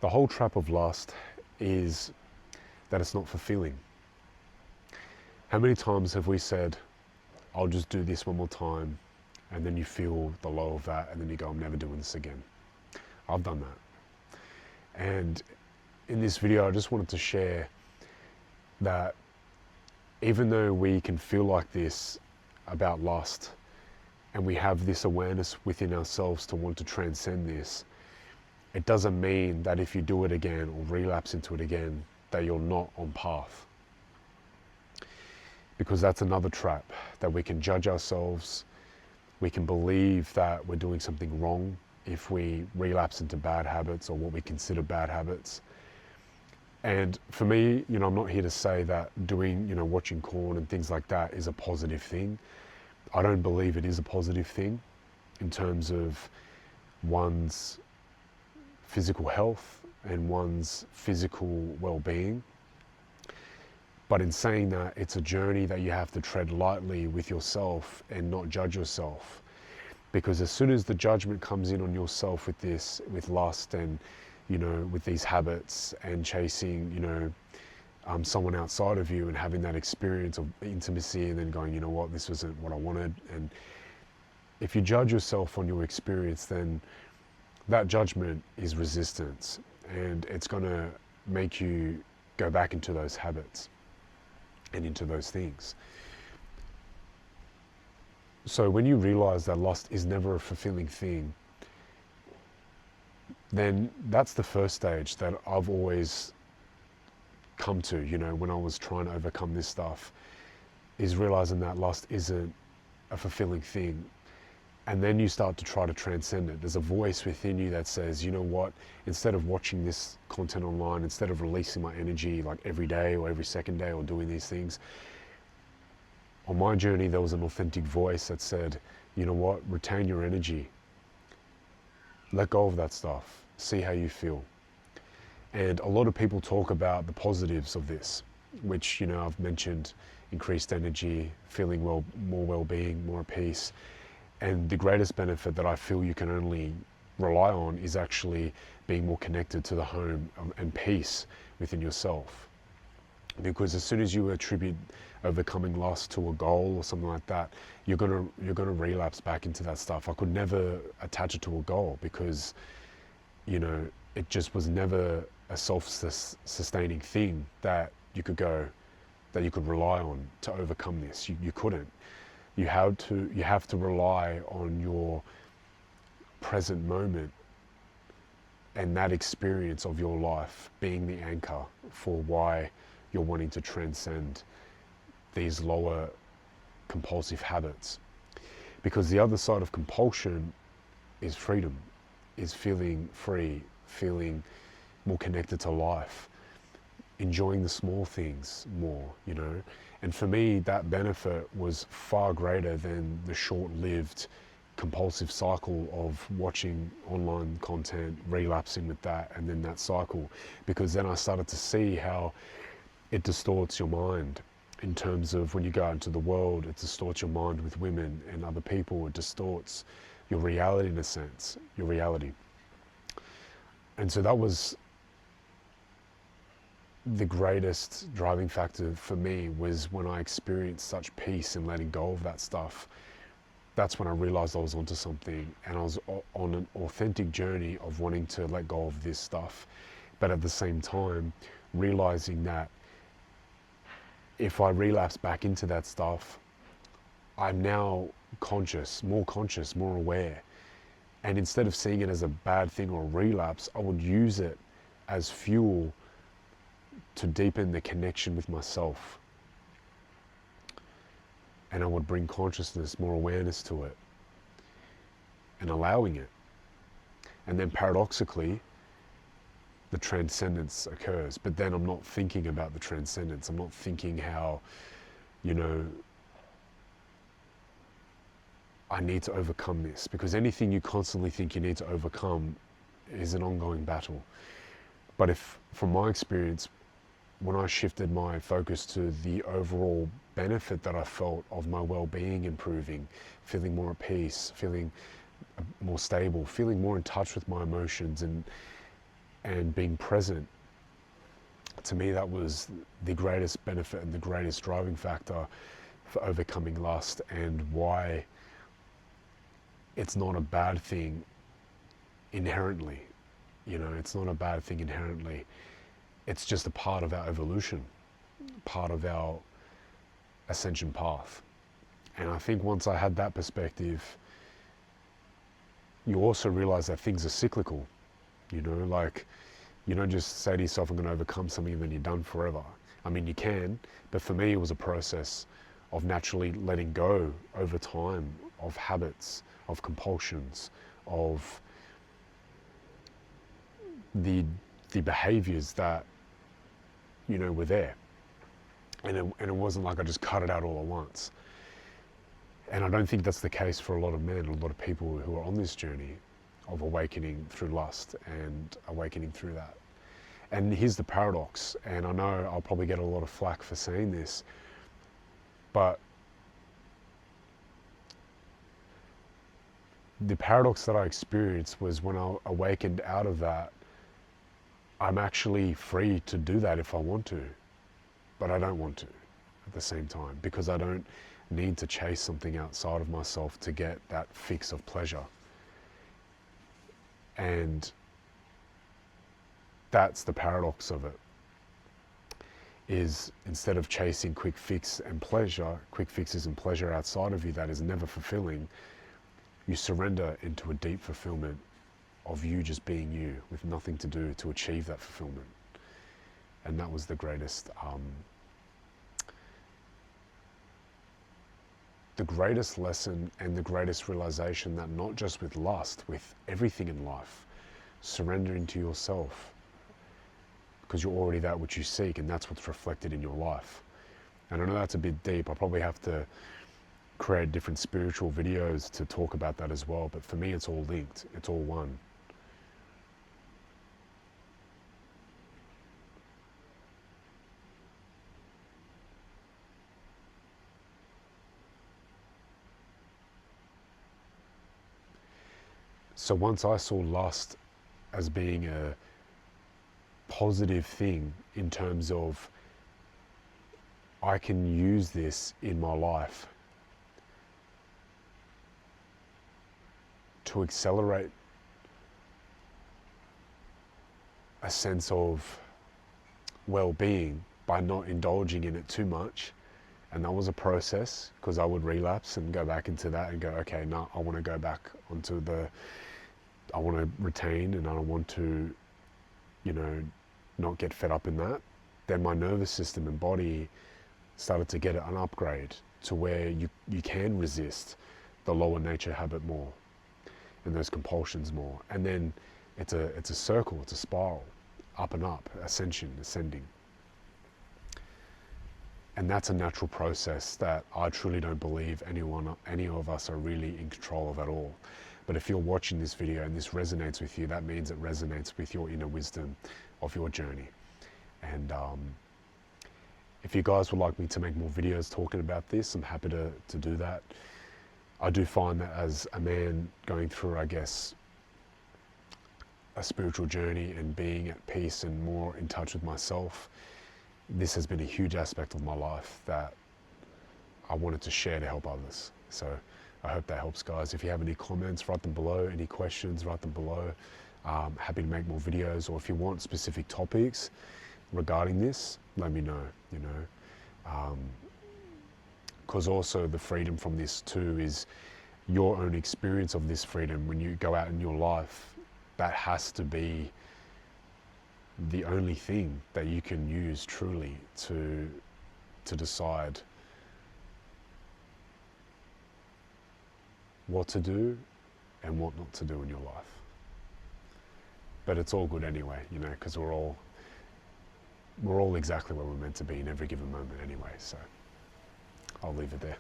The whole trap of lust is that it's not fulfilling. How many times have we said, I'll just do this one more time, and then you feel the low of that, and then you go, I'm never doing this again. I've done that. And in this video, I just wanted to share that even though we can feel like this about lust, and we have this awareness within ourselves to want to transcend this, it doesn't mean that if you do it again or relapse into it again, that you're not on path. Because that's another trap, that we can judge ourselves, we can believe that we're doing something wrong if we relapse into bad habits or what we consider bad habits. And for me, I'm not here to say that doing, watching porn and things like that is a positive thing. I don't believe it is a positive thing in terms of one's physical health and one's physical well-being. But in saying that, it's a journey that you have to tread lightly with yourself and not judge yourself. Because as soon as the judgment comes in on yourself with this, with lust and, with these habits and chasing, someone outside of you and having that experience of intimacy and then going, you know what, this wasn't what I wanted. And if you judge yourself on your experience, then that judgment is resistance, and it's going to make you go back into those habits and into those things. So when you realize that lust is never a fulfilling thing, then that's the first stage that I've always come to, when I was trying to overcome this stuff, is realizing that lust isn't a fulfilling thing. And then you start to try to transcend it. There's a voice within you that says, you know what, instead of watching this content online, instead of releasing my energy like every day or every second day or doing these things, on my journey there was an authentic voice that said, you know what, retain your energy. Let go of that stuff. See how you feel. And a lot of people talk about the positives of this, which, I've mentioned: increased energy, feeling well, more well-being, more at peace. And the greatest benefit that I feel you can only rely on is actually being more connected to the home and peace within yourself. Because as soon as you attribute overcoming lust to a goal or something like that, you're gonna relapse back into that stuff. I could never attach it to a goal because, it just was never a self-sustaining thing that you could rely on to overcome this. You couldn't. You have to rely on your present moment and that experience of your life being the anchor for why you're wanting to transcend these lower compulsive habits. Because the other side of compulsion is freedom, is feeling free, feeling more connected to life, enjoying the small things more, And for me, that benefit was far greater than the short-lived compulsive cycle of watching online content, relapsing with that, and then that cycle. Because then I started to see how it distorts your mind in terms of when you go out into the world, it distorts your mind with women and other people. It distorts your reality in a sense, your reality. And so that was the greatest driving factor for me, was when I experienced such peace in letting go of that stuff. That's when I realized I was onto something, and I was on an authentic journey of wanting to let go of this stuff, but at the same time realizing that if I relapse back into that stuff, I'm now conscious, more aware. And instead of seeing it as a bad thing or a relapse, I would use it as fuel to deepen the connection with myself. And I would bring consciousness, more awareness to it, and allowing it. And then paradoxically, the transcendence occurs. But then I'm not thinking about the transcendence. I'm not thinking how, I need to overcome this. Because anything you constantly think you need to overcome is an ongoing battle. But if, from my experience, when I shifted my focus to the overall benefit that I felt of my well-being improving, feeling more at peace, feeling more stable, feeling more in touch with my emotions, and and being present. To me, that was the greatest benefit and the greatest driving factor for overcoming lust, and why it's not a bad thing inherently. You know, it's not a bad thing inherently. It's just a part of our evolution, part of our ascension path. And I think once I had that perspective, you also realize that things are cyclical. You know, like, you don't just say to yourself, I'm going to overcome something and then you're done forever. I mean, you can, but for me, it was a process of naturally letting go over time of habits, of compulsions, of the behaviors that, you know, were there. And it wasn't like I just cut it out all at once. And I don't think that's the case for a lot of men, a lot of people who are on this journey of awakening through lust and awakening through that. And here's the paradox, and I know I'll probably get a lot of flack for saying this, but the paradox that I experienced was when I awakened out of that, I'm actually free to do that if I want to, but I don't want to at the same time, because I don't need to chase something outside of myself to get that fix of pleasure. And that's the paradox of it, is instead of chasing quick fixes and pleasure outside of you that is never fulfilling, you surrender into a deep fulfillment of you just being you, with nothing to do to achieve that fulfillment. And that was the greatest lesson and the greatest realization, that not just with lust, with everything in life, surrendering to yourself, because you're already that which you seek, and that's what's reflected in your life. And I know that's a bit deep. I probably have to create different spiritual videos to talk about that as well, but for me it's all linked, it's all one. So once I saw lust as being a positive thing, in terms of I can use this in my life to accelerate a sense of well-being by not indulging in it too much. And that was a process, because I would relapse and go back into that and go, okay, no, I want to go back onto I want to retain, and I don't want to, you know, not get fed up in that. Then my nervous system and body started to get an upgrade to where you can resist the lower nature habit more and those compulsions more. And then it's a circle, it's a spiral, up and up, ascending. And that's a natural process that I truly don't believe any of us are really in control of at all. But if you're watching this video and this resonates with you, that means it resonates with your inner wisdom of your journey. And if you guys would like me to make more videos talking about this, I'm happy to do that. I do find that as a man going through, I guess, a spiritual journey and being at peace and more in touch with myself, this has been a huge aspect of my life that I wanted to share to help others. So I hope that helps, guys. If you have any comments, write them below. Any questions, write them below. Happy to make more videos, or if you want specific topics regarding this, let me know, you know. Because also the freedom from this too is your own experience of this freedom when you go out in your life. That has to be the only thing that you can use truly to decide what to do and what not to do in your life. But it's all good anyway, you know, because we're all exactly where we're meant to be in every given moment anyway. So I'll leave it there.